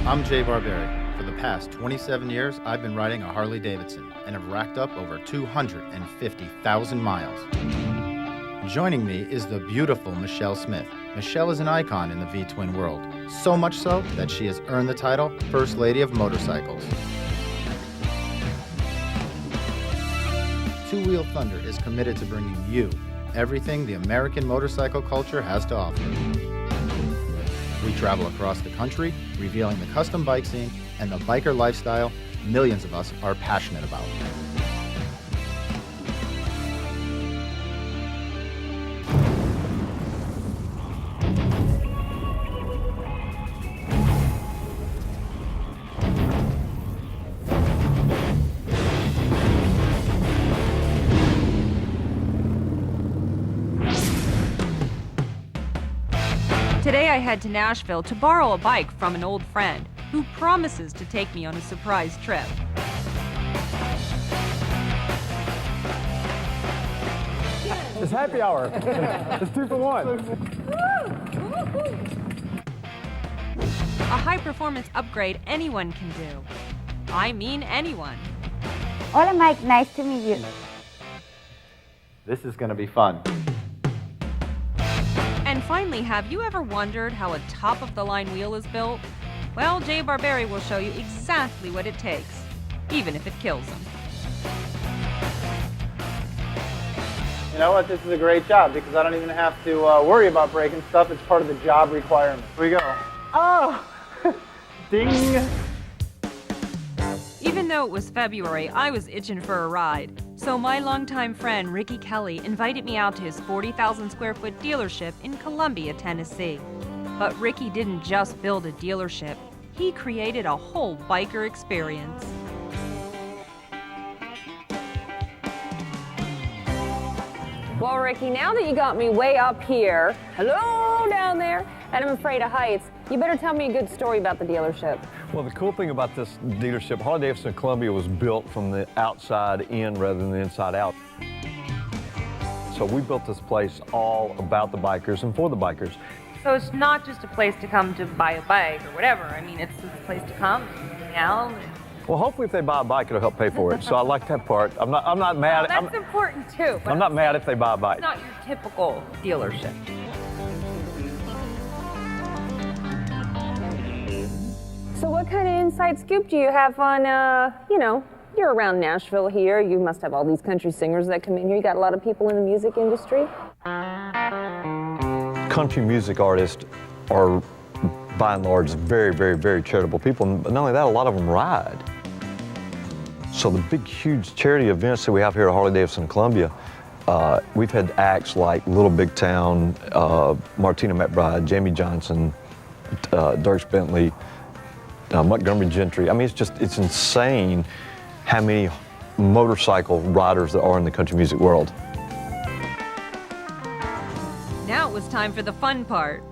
I'm Jay Barberi. For the past 27 years, I've been riding a Harley Davidson and have racked up over 250,000 miles. Joining me is the beautiful Michelle Smith. Michelle is an icon in the V-twin world, so much so that she has earned the title First Lady of Motorcycles. TwoWheelThunder is committed to bringing you everything the American motorcycle culture has to offer. We travel across the country, revealing the custom bike scene and the biker lifestyle millions of us are passionate about. Today I head to Nashville to borrow a bike from an old friend who promises to take me on a surprise trip. It's happy hour. It's 2 for 1. A high-performance upgrade anyone can do. I mean anyone. Hola Mike, nice to meet you. This is going to be fun. And finally, have you ever wondered how a top-of-the-line wheel is built? Well, Jay Barberi will show you exactly what it takes, even if it kills him. You know what? This is a great job because I don't even have to worry about breaking stuff. It's part of the job requirement. Here we go. Oh! Ding! Even though it was February, I was itching for a ride. So my longtime friend Ricky Kelly invited me out to his 40,000 square foot dealership in Columbia, Tennessee. But Ricky didn't just build a dealership, he created a whole biker experience. Well, Ricky, now that you got me way up here, hello down there, and I'm afraid of heights, you better tell me a good story about the dealership. Well, the cool thing about this dealership, Harley-Davidson of Columbia was built from the outside in rather than the inside out. So we built this place all about the bikers and for the bikers. So it's not just a place to come to buy a bike or whatever. I mean, it's a place to come and hang out. Well, hopefully if they buy a bike, it'll help pay for it. So I like that part. I'm not mad. Well, that's important too. I'm not mad if they buy a bike. It's not your typical dealership. So what kind of inside scoop do you have on, you're around Nashville here. You must have all these country singers that come in here. You got a lot of people in the music industry? Country music artists are, by and large, very, very, very charitable people. But not only that, a lot of them ride. So the big, huge charity events that we have here at Harley-Davidson Columbia, we've had acts like Little Big Town, Martina McBride, Jamie Johnson, Dierks Bentley, Montgomery Gentry. I mean, it's insane how many motorcycle riders there are in the country music world. Now it was time for the fun part,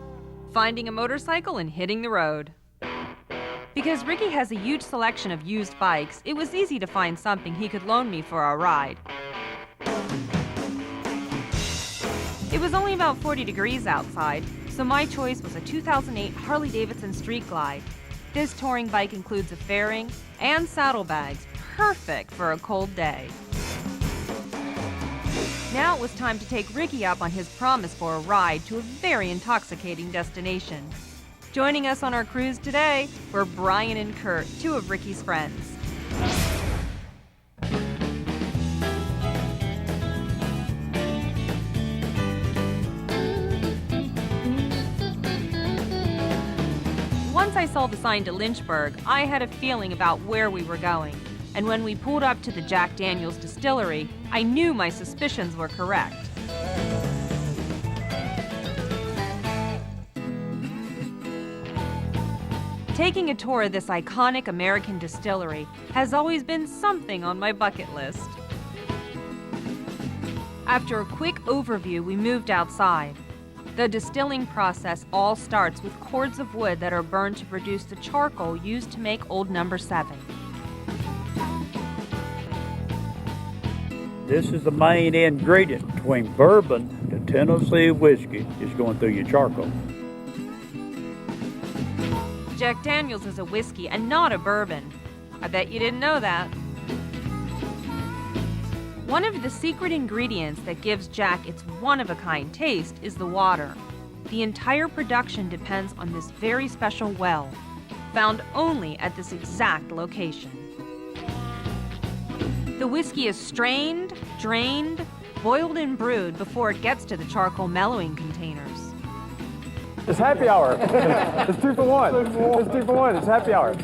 finding a motorcycle and hitting the road. Because Ricky has a huge selection of used bikes, it was easy to find something he could loan me for our ride. It was only about 40 degrees outside, so my choice was a 2008 Harley-Davidson Street Glide. This touring bike includes a fairing and saddlebags, perfect for a cold day. Now it was time to take Ricky up on his promise for a ride to a very intoxicating destination. Joining us on our cruise today were Brian and Kurt, two of Ricky's friends. Once I saw the sign to Lynchburg, I had a feeling about where we were going. And when we pulled up to the Jack Daniel's distillery, I knew my suspicions were correct. Taking a tour of this iconic American distillery has always been something on my bucket list. After a quick overview, we moved outside. The distilling process all starts with cords of wood that are burned to produce the charcoal used to make Old No. 7. This is the main ingredient between bourbon and Tennessee whiskey is going through your charcoal. Jack Daniels is a whiskey and not a bourbon. I bet you didn't know that. One of the secret ingredients that gives Jack its one-of-a-kind taste is the water. The entire production depends on this very special well, found only at this exact location. The whiskey is strained, drained, boiled and brewed before it gets to the charcoal mellowing containers. It's happy hour. It's 2 for 1. It's 2 for 1. It's happy hour.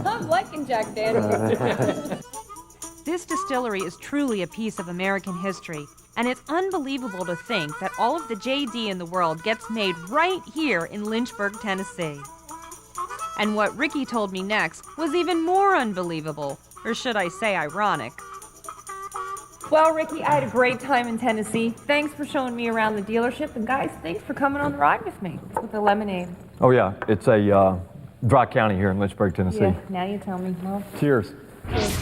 I'm liking Jack Daniels. This distillery is truly a piece of American history, and it's unbelievable to think that all of the JD in the world gets made right here in Lynchburg, Tennessee. And what Ricky told me next was even more unbelievable, or should I say ironic. Well, Ricky, I had a great time in Tennessee. Thanks for showing me around the dealership, and guys, thanks for coming on the ride with me with the lemonade. Oh yeah, it's a dry county here in Lynchburg, Tennessee. Yeah, now you tell me. Well, Cheers. cheers.